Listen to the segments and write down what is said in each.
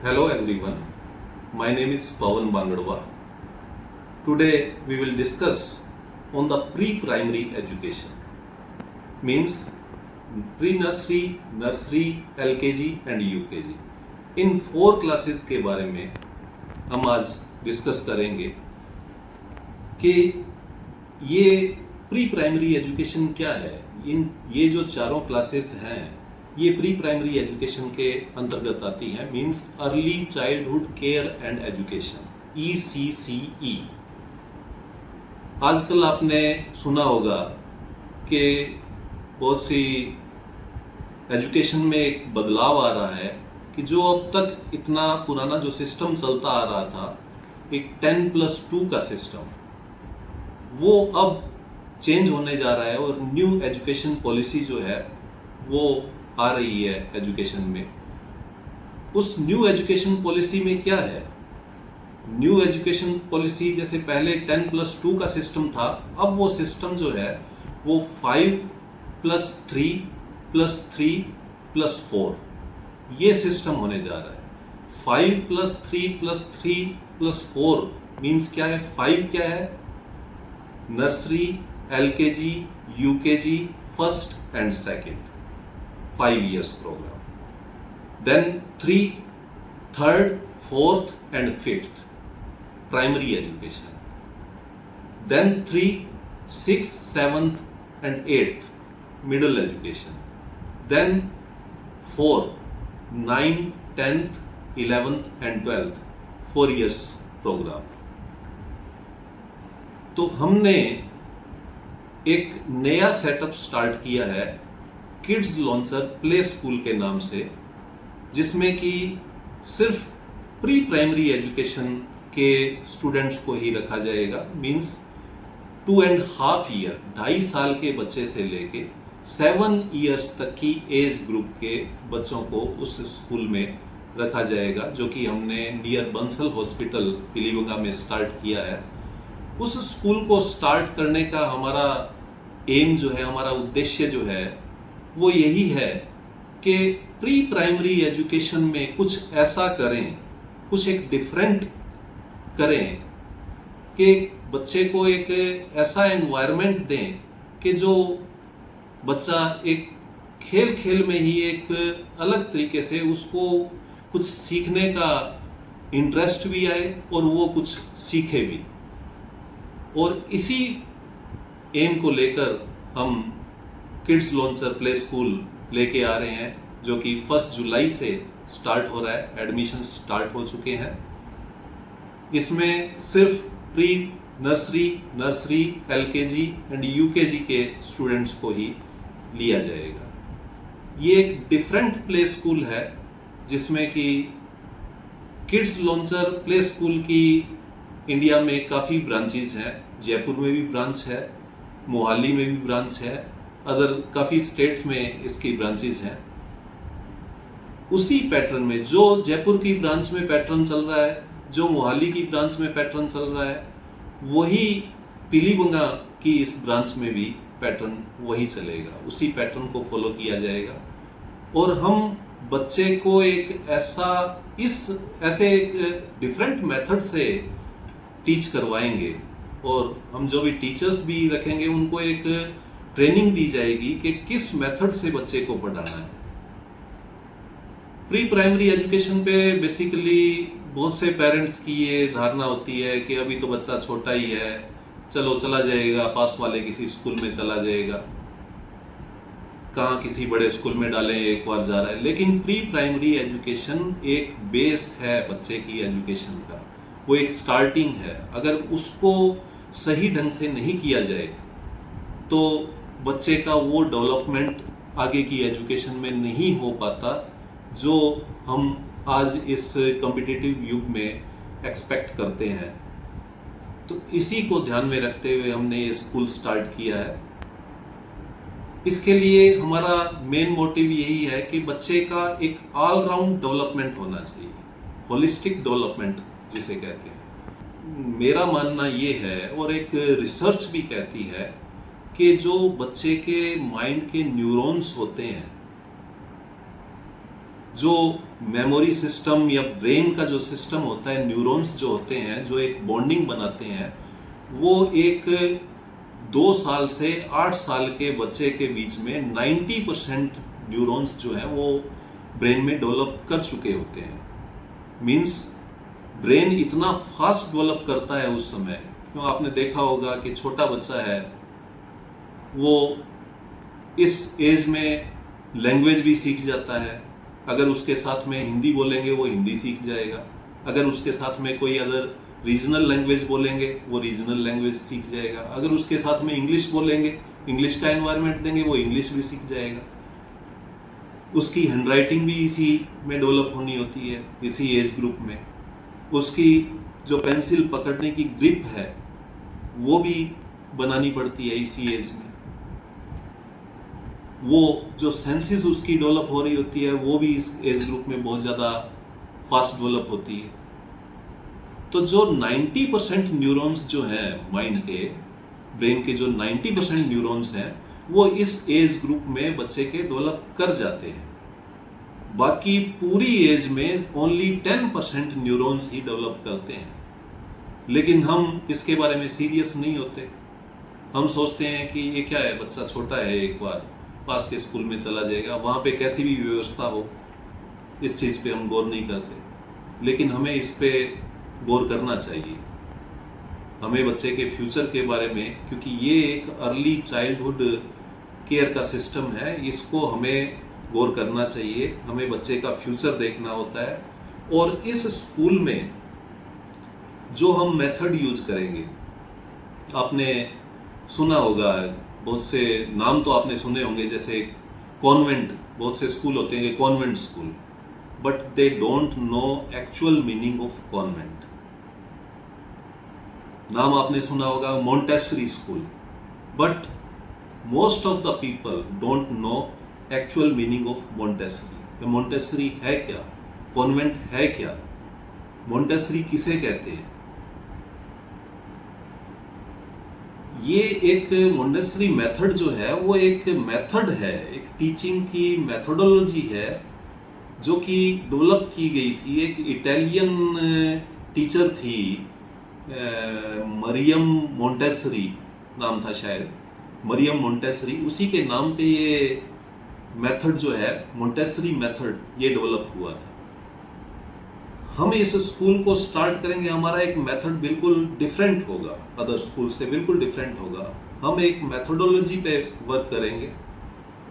Hello everyone, my name is Pawan Bangadwa. Today we will discuss on the pre-primary education. Means pre-nursery, nursery, LKG and UKG. In 4 classes के बारे में हम आज discuss करेंगे कि ये प्री प्राइमरी एजुकेशन क्या है। ये जो चारों क्लासेस हैं ये प्री प्राइमरी एजुकेशन के अंतर्गत आती हैं। Means early childhood care and education, ECCE। आजकल आपने सुना होगा कि बहुत सी एजुकेशन में एक बदलाव आ रहा है कि जो अब तक इतना पुराना जो सिस्टम चलता आ रहा था, एक 10+2 का सिस्टम, वो अब चेंज होने जा रहा है और न्यू एजुकेशन पॉलिसी जो है वो आ रही है एजुकेशन में। उस न्यू एजुकेशन पॉलिसी में क्या है? न्यू एजुकेशन पॉलिसी जैसे पहले 10+2 का सिस्टम था, अब वो सिस्टम जो है वो 5+3+3+4 ये सिस्टम होने जा रहा है। 5+3+3+4 मीन्स क्या है? 5 क्या है? Nursery, LKG, UKG, first and second, 5 years program. Then 3, third, fourth and fifth, primary education. Then 3, 6, 7th and 8th, middle education. Then 4, 9, 10th, 11th and 12th, 4 years program. तो हमने एक नया सेटअप स्टार्ट किया है किड्स लॉन्चर प्ले स्कूल के नाम से, जिसमें कि सिर्फ प्री प्राइमरी एजुकेशन के स्टूडेंट्स को ही रखा जाएगा। मींस 2.5 year, 2.5 साल के बच्चे से लेके 7 years तक की एज ग्रुप के बच्चों को उस स्कूल में रखा जाएगा, जो कि हमने नियर बंसल हॉस्पिटल पीलीभंगा में स्टार्ट किया है। उस स्कूल को स्टार्ट करने का हमारा एम जो है, हमारा उद्देश्य जो है वो यही है कि प्री प्राइमरी एजुकेशन में कुछ ऐसा करें, कुछ एक डिफरेंट करें कि बच्चे को एक ऐसा एनवायरनमेंट दें कि जो बच्चा एक खेल खेल में ही एक अलग तरीके से उसको कुछ सीखने का इंटरेस्ट भी आए और वो कुछ सीखे भी। और इसी एम को लेकर हम किड्स लॉन्चर प्ले स्कूल लेके आ रहे हैं, जो कि 1 जुलाई से स्टार्ट हो रहा है। एडमिशन स्टार्ट हो चुके हैं। इसमें सिर्फ pre nursery, LKG and UKG के स्टूडेंट्स को ही लिया जाएगा। ये एक डिफरेंट प्ले स्कूल है जिसमें कि किड्स लॉन्चर प्ले स्कूल की इंडिया में काफ़ी ब्रांचेज हैं। जयपुर में भी ब्रांच है, मोहाली में भी ब्रांच है, अदर काफ़ी स्टेट्स में इसकी ब्रांचेज हैं। उसी पैटर्न में जो जयपुर की ब्रांच में पैटर्न चल रहा है, जो मोहाली की ब्रांच में पैटर्न चल रहा है, वही पीलीभंगा की इस ब्रांच में भी पैटर्न वही चलेगा। उसी पैटर्न को फॉलो किया जाएगा और हम बच्चे को एक ऐसे एक डिफरेंट मेथड से टीच करवाएंगे और हम जो भी टीचर्स भी रखेंगे उनको एक ट्रेनिंग दी जाएगी कि किस मेथड से बच्चे को पढ़ाना है। प्री प्राइमरी एजुकेशन पे बेसिकली बहुत से पेरेंट्स की ये धारणा होती है कि अभी तो बच्चा छोटा ही है, चलो चला जाएगा, पास वाले किसी स्कूल में चला जाएगा, कहाँ किसी बड़े स्कूल में डालें, एक बार जा रहा है। लेकिन प्री प्राइमरी एजुकेशन एक बेस है बच्चे की एजुकेशन का, वो एक स्टार्टिंग है। अगर उसको सही ढंग से नहीं किया जाए तो बच्चे का वो डेवलपमेंट आगे की एजुकेशन में नहीं हो पाता जो हम आज इस कॉम्पिटिटिव युग में एक्सपेक्ट करते हैं। तो इसी को ध्यान में रखते हुए हमने ये स्कूल स्टार्ट किया है। इसके लिए हमारा मेन मोटिव यही है कि बच्चे का एक ऑलराउंड डेवलपमेंट होना चाहिए, होलिस्टिक डेवलपमेंट जिसे कहते हैं। मेरा मानना ये है और एक रिसर्च भी कहती है कि जो बच्चे के माइंड के न्यूरॉन्स होते हैं जो मेमोरी सिस्टम या ब्रेन का जो सिस्टम होता है, न्यूरॉन्स जो होते हैं, जो एक बॉन्डिंग बनाते हैं, वो एक 2 साल से 8 साल के बच्चे के बीच में 90% न्यूरॉन्स जो हैं वो ब्रेन में डेवलप कर चुके होते हैं। मीन्स ब्रेन इतना फास्ट डेवलप करता है उस समय। क्यों, आपने देखा होगा कि छोटा बच्चा है, वो इस एज में लैंग्वेज भी सीख जाता है। अगर उसके साथ में हिंदी बोलेंगे वो हिंदी सीख जाएगा, अगर उसके साथ में कोई अदर रीजनल लैंग्वेज बोलेंगे वो रीजनल लैंग्वेज सीख जाएगा, अगर उसके साथ में इंग्लिश बोलेंगे, इंग्लिश का एनवायरनमेंट देंगे, वो इंग्लिश भी सीख जाएगा। उसकी हैंडराइटिंग भी इसी में डेवलप होनी होती है, इसी एज ग्रुप में। उसकी जो पेंसिल पकड़ने की ग्रिप है वो भी बनानी पड़ती है इसी एज में। वो जो सेंसेस उसकी डेवलप हो रही होती है वो भी इस एज ग्रुप में बहुत ज़्यादा फास्ट डेवलप होती है। तो जो 90% न्यूरॉन्स जो हैं माइंड के, ब्रेन के जो 90% न्यूरॉन्स हैं वो इस एज ग्रुप में बच्चे के डेवलप कर जाते हैं। बाकी पूरी एज में ओनली 10% न्यूरॉन्स ही डेवलप करते हैं। लेकिन हम इसके बारे में सीरियस नहीं होते। हम सोचते हैं कि ये क्या है, बच्चा छोटा है, एक बार पास के स्कूल में चला जाएगा, वहाँ पे कैसी भी व्यवस्था हो, इस चीज़ पे हम गौर नहीं करते। लेकिन हमें इस पे गौर करना चाहिए, हमें बच्चे के फ्यूचर के बारे में, क्योंकि ये एक अर्ली चाइल्डहुड केयर का सिस्टम है, इसको हमें गौर करना चाहिए। हमें बच्चे का फ्यूचर देखना होता है। और इस स्कूल में जो हम मेथड यूज करेंगे, आपने सुना होगा, बहुत से नाम तो आपने सुने होंगे, जैसे कॉन्वेंट, बहुत से स्कूल होते हैं convent school, but they don't know actual meaning of convent. नाम आपने सुना होगा Montessori school, but most of the people don't know actual meaning of Montessori. Montessori है क्या, कॉन्वेंट है क्या, मोंटेसरी किसे कहते हैं? ये एक मोंटेसरी मेथड जो है वो एक मेथड है, एक टीचिंग की मेथोडोलॉजी है जो कि डेवलप की गई थी। एक इटालियन टीचर थी, मरियम मोंटेसरी नाम था शायद, मरियम मोंटेसरी, उसी के नाम पे ये मेथड जो है मोंटेसरी मेथड ये डेवलप हुआ था। हम इस स्कूल को स्टार्ट करेंगे, हमारा एक मेथड बिल्कुल डिफरेंट होगा, अदर स्कूल से बिल्कुल डिफरेंट होगा। हम एक मेथोडोलॉजी पे वर्क करेंगे,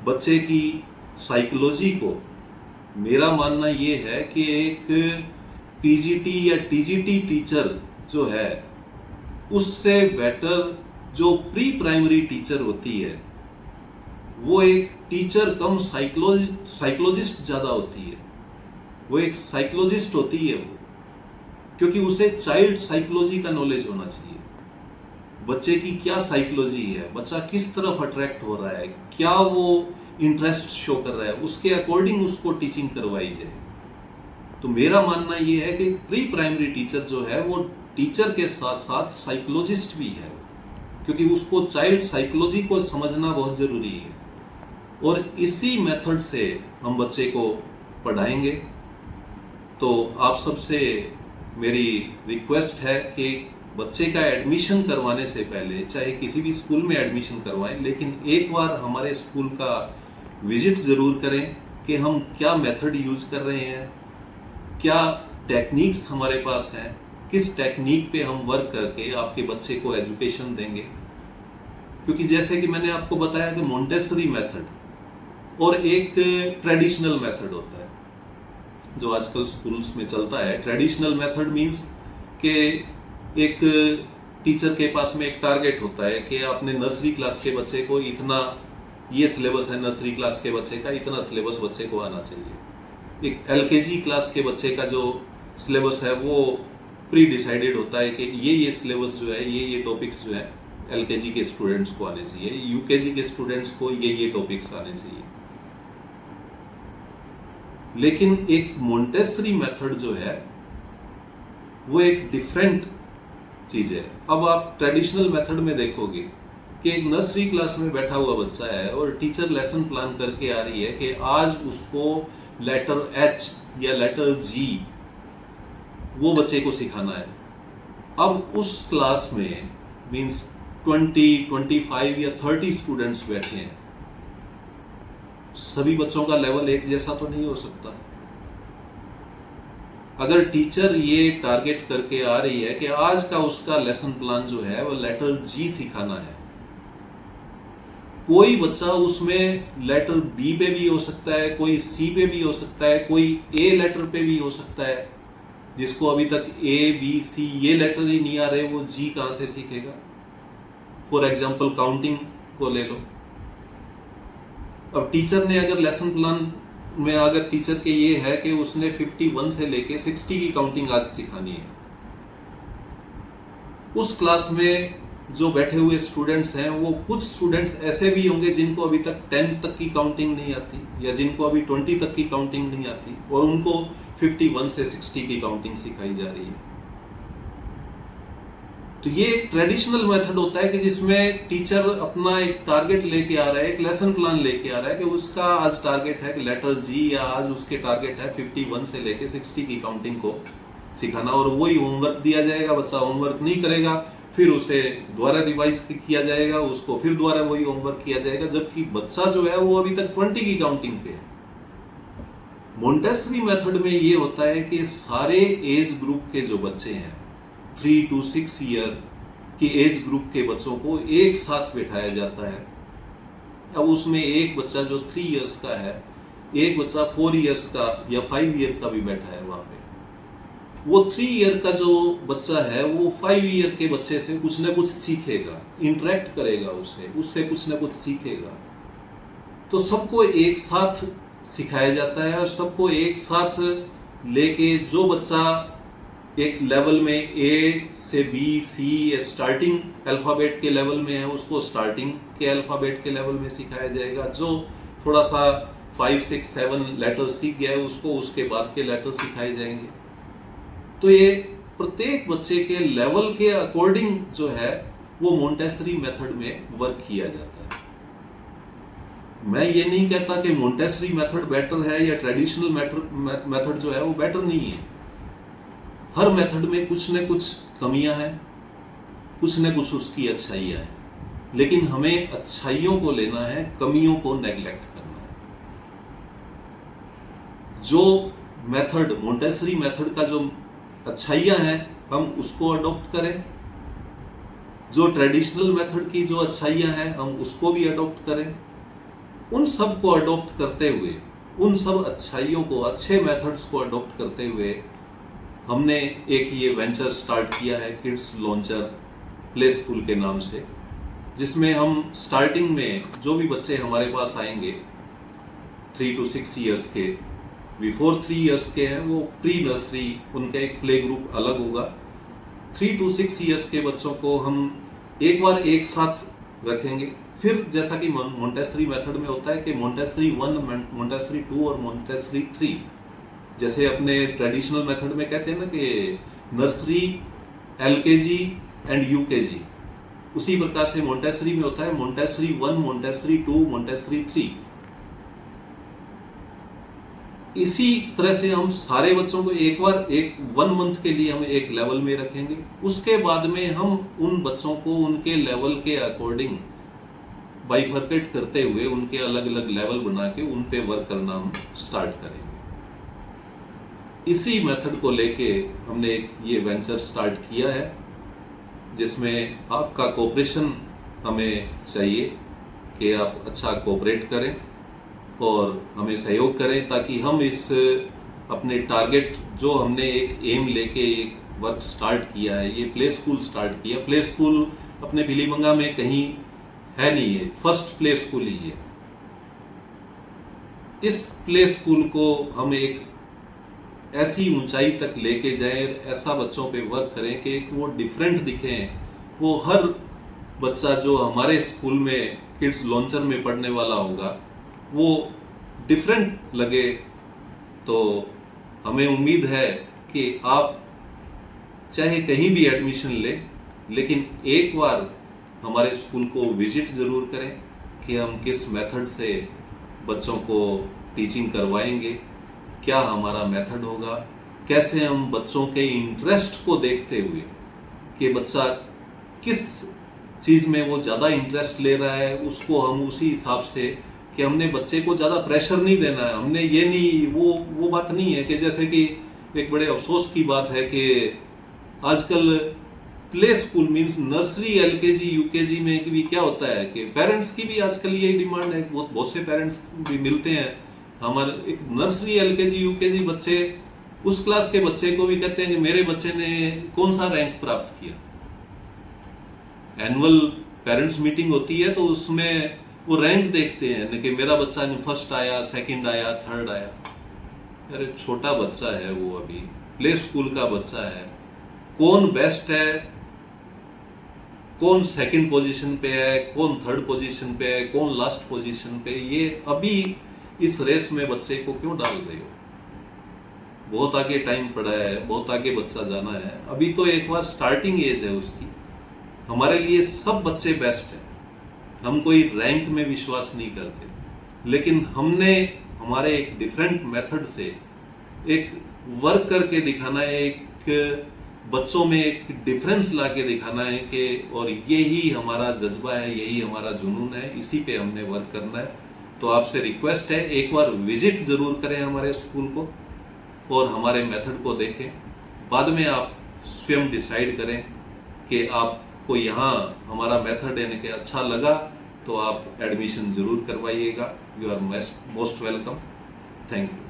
बच्चे की साइकोलॉजी को। मेरा मानना ये है कि एक पीजीटी या टीजीटी टीचर जो है उससे बेटर जो प्री प्राइमरी टीचर होती है वो एक टीचर कम साइकोलॉजिस्ट ज़्यादा होती है। वो एक साइकोलॉजिस्ट होती है वो, क्योंकि उसे चाइल्ड साइकोलॉजी का नॉलेज होना चाहिए। बच्चे की क्या साइकोलॉजी है, बच्चा किस तरफ अट्रैक्ट हो रहा है, क्या वो इंटरेस्ट शो कर रहा है, उसके अकॉर्डिंग उसको टीचिंग करवाई जाए। तो मेरा मानना ये है कि प्री प्राइमरी टीचर जो है वो टीचर के साथ साथ साइकोलॉजिस्ट भी है, क्योंकि उसको चाइल्ड साइकोलॉजी को समझना बहुत जरूरी है। और इसी मेथड से हम बच्चे को पढ़ाएंगे। तो आप सबसे मेरी रिक्वेस्ट है कि बच्चे का एडमिशन करवाने से पहले, चाहे किसी भी स्कूल में एडमिशन करवाएं, लेकिन एक बार हमारे स्कूल का विजिट ज़रूर करें कि हम क्या मेथड यूज कर रहे हैं, क्या टेक्निक्स हमारे पास हैं, किस टेक्निक पे हम वर्क करके आपके बच्चे को एजुकेशन देंगे। क्योंकि जैसे कि मैंने आपको बताया कि मोंटेसरी मेथड और एक ट्रेडिशनल मेथड होता है जो आजकल स्कूल्स में चलता है। ट्रेडिशनल मेथड मीन्स कि एक टीचर के पास में एक टारगेट होता है कि आपने नर्सरी क्लास के बच्चे को इतना, ये सिलेबस है नर्सरी क्लास के बच्चे का, इतना सिलेबस बच्चे को आना चाहिए। एक एलकेजी क्लास के बच्चे का जो सिलेबस है वो प्री डिसाइडेड होता है कि ये सिलेबस जो है, ये टॉपिक्स जो है एलकेजी के स्टूडेंट्स को आने चाहिए, यूकेजी के स्टूडेंट्स को ये टॉपिक्स आने चाहिए। लेकिन एक मोंटेसरी मेथड जो है वो एक डिफरेंट चीज है। अब आप ट्रेडिशनल मेथड में देखोगे कि एक नर्सरी क्लास में बैठा हुआ बच्चा है और टीचर लेसन प्लान करके आ रही है कि आज उसको लेटर एच या लेटर जी वो बच्चे को सिखाना है। अब उस क्लास में मीन्स 20, 25 या 30 स्टूडेंट्स बैठे हैं, सभी बच्चों का लेवल एक जैसा तो नहीं हो सकता। अगर टीचर ये टारगेट करके आ रही है कि आज का उसका लेसन प्लान जो है वो लेटर जी सिखाना है, कोई बच्चा उसमें लेटर बी पे भी हो सकता है, कोई सी पे भी हो सकता है, कोई ए लेटर पे भी हो सकता है। जिसको अभी तक ए बी सी ये लेटर ही नहीं आ रहे, वो जी कहां से सीखेगा। फॉर एग्जाम्पल काउंटिंग को ले लो। अब टीचर ने अगर लेसन प्लान में अगर टीचर के ये है कि उसने 51 से लेके 60 की काउंटिंग आज सिखानी है, उस क्लास में जो बैठे हुए स्टूडेंट्स हैं वो कुछ स्टूडेंट्स ऐसे भी होंगे जिनको अभी तक 10 तक की काउंटिंग नहीं आती या जिनको अभी 20 तक की काउंटिंग नहीं आती, और उनको 51 से 60 की काउंटिंग सिखाई जा रही है। तो ये एक ट्रेडिशनल मेथड होता है कि जिसमें टीचर अपना एक टारगेट लेके आ रहा है, एक लेसन प्लान लेके आ रहा है कि उसका आज टारगेट है कि लेटर जी, या आज उसके टारगेट है 51 से लेके 60 की काउंटिंग को सिखाना, और वही होमवर्क दिया जाएगा। बच्चा होमवर्क नहीं करेगा, फिर उसे दोबारा रिवाइज किया जाएगा, उसको फिर दोबारा वही होमवर्क किया जाएगा, जबकि बच्चा जो है वो अभी तक 20 की काउंटिंग पे है। मोंटेसरी मेथड में ये होता है कि सारे एज ग्रुप के जो बच्चे हैं 3 to 6 ईयर की एज ग्रुप के बच्चों को एक साथ बिठाया जाता है। अब उसमें एक बच्चा जो 3 इयर्स का है, एक बच्चा 4 इयर्स का या 5 ईयर का भी बैठा है वहां पे। वो 3 ईयर का जो बच्चा है वो 5 ईयर के बच्चे से कुछ ना कुछ सीखेगा, इंटरेक्ट करेगा, उससे कुछ ना कुछ सीखेगा। तो सबको एक साथ सिखाया जाता है और सबको एक साथ लेके जो बच्चा एक लेवल में ए से बी सी स्टार्टिंग अल्फाबेट के लेवल में है उसको स्टार्टिंग के अल्फाबेट के लेवल में सिखाया जाएगा, जो थोड़ा सा 5, 6, 7 लेटर सीख गया है उसको उसके बाद के लेटर सिखाए जाएंगे। तो ये प्रत्येक बच्चे के लेवल के अकॉर्डिंग जो है वो मोंटेसरी मेथड में वर्क किया जाता है। मैं ये नहीं कहता कि मोंटेसरी मेथड बेटर है या ट्रेडिशनल मेथड जो है वो बेटर नहीं है। हर मेथड में कुछ न कुछ कमियां हैं, कुछ न कुछ उसकी अच्छाइयां हैं, लेकिन हमें अच्छाइयों को लेना है, कमियों को नेग्लेक्ट करना है। जो मेथड मोंटेसरी मेथड का जो अच्छाइयां हैं हम उसको अडॉप्ट करें, जो ट्रेडिशनल मेथड की जो अच्छाइयां हैं हम उसको भी अडॉप्ट करें। उन सब को अडॉप्ट करते हुए, उन सब अच्छाइयों को, अच्छे मेथड्स को अडॉप्ट करते हुए हमने एक ये वेंचर स्टार्ट किया है किड्स लॉन्चर प्ले स्कूल के नाम से, जिसमें हम स्टार्टिंग में जो भी बच्चे हमारे पास आएंगे 3 to 6 इयर्स के, बिफोर 3 इयर्स के हैं वो प्री नर्सरी, उनका एक प्ले ग्रुप अलग होगा। 3 to 6 इयर्स के बच्चों को हम एक बार एक साथ रखेंगे। फिर जैसा कि मोंटेसरी मेथड में होता है कि मोंटेसरी 1, मोंटेसरी 2 और मोंटेसरी 3, जैसे अपने ट्रेडिशनल मेथड में कहते हैं ना कि नर्सरी, एलकेजी एंड यूकेजी, उसी प्रकार से मोंटेसरी में होता है मोंटेसरी 1, मोंटेसरी 2, मोंटेसरी 3। इसी तरह से हम सारे बच्चों को एक बार 1 मंथ के लिए हम एक लेवल में रखेंगे। उसके बाद में हम उन बच्चों को उनके लेवल के अकॉर्डिंग बाइफर्केट करते हुए उनके अलग अलग लेवल बना के उन पे वर्क करना हम स्टार्ट करेंगे। इसी मेथड को लेके हमने एक ये वेंचर स्टार्ट किया है, जिसमें आपका कोऑपरेशन हमें चाहिए कि आप अच्छा कोऑपरेट करें और हमें सहयोग करें, ताकि हम इस अपने टारगेट जो हमने एक एम लेके एक वर्क स्टार्ट किया है, ये प्ले स्कूल स्टार्ट किया। प्ले स्कूल अपने पीलीभंगा में कहीं है नहीं है, फर्स्ट प्ले स्कूल ही है। इस प्ले स्कूल को हम एक ऐसी ऊंचाई तक लेके जाएं, ऐसा बच्चों पे वर्क करें कि वो डिफरेंट दिखें, वो हर बच्चा जो हमारे स्कूल में किड्स लॉन्चर में पढ़ने वाला होगा वो डिफरेंट लगे। तो हमें उम्मीद है कि आप चाहे कहीं भी एडमिशन लें, लेकिन एक बार हमारे स्कूल को विजिट जरूर करें कि हम किस मेथड से बच्चों को टीचिंग करवाएंगे क्या हमारा मेथड होगा, कैसे हम बच्चों के इंटरेस्ट को देखते हुए कि बच्चा किस चीज़ में वो ज़्यादा इंटरेस्ट ले रहा है, उसको हम उसी हिसाब से कि हमने बच्चे को ज़्यादा प्रेशर नहीं देना है। हमने ये नहीं, वो बात नहीं है कि जैसे कि एक बड़े अफसोस की बात है कि आजकल play school means nursery, LKG, UKG में भी क्या होता है कि पेरेंट्स की भी आजकल यही डिमांड है, बहुत से पेरेंट्स भी मिलते हैं हमारे। एक नर्सरी, एलकेजी, यूकेजी बच्चे, उस क्लास के बच्चे को भी कहते हैं कि मेरे बच्चे ने कौन सा रैंक प्राप्त किया। एनुअल पेरेंट्स मीटिंग होती है तो उसमें वो रैंक देखते हैं कि मेरा बच्चा फर्स्ट आया, सेकंड आया, थर्ड आया। अरे छोटा बच्चा है वो, अभी प्ले स्कूल का बच्चा है। कौन बेस्ट है, कौन सेकंड पोजीशन पे है, कौन थर्ड पोजीशन पे है, कौन लास्ट पोजीशन पे, ये अभी इस रेस में बच्चे को क्यों डाल रहे हो? बहुत आगे टाइम पड़ा है, बहुत आगे बच्चा जाना है। अभी तो एक बार स्टार्टिंग एज है उसकी। हमारे लिए सब बच्चे बेस्ट हैं, हम कोई रैंक में विश्वास नहीं करते, लेकिन हमने हमारे एक डिफरेंट मेथड से एक वर्क करके दिखाना है, एक बच्चों में एक डिफरेंस ला के दिखाना है कि, और यही हमारा जज्बा है, यही हमारा जुनून है, इसी पे हमने वर्क करना है। तो आपसे रिक्वेस्ट है, एक बार विजिट जरूर करें हमारे स्कूल को और हमारे मेथड को देखें। बाद में आप स्वयं डिसाइड करें कि आपको यहाँ हमारा मेथड यानी कि अच्छा लगा तो आप एडमिशन जरूर करवाइएगा। You are most welcome. Thank you.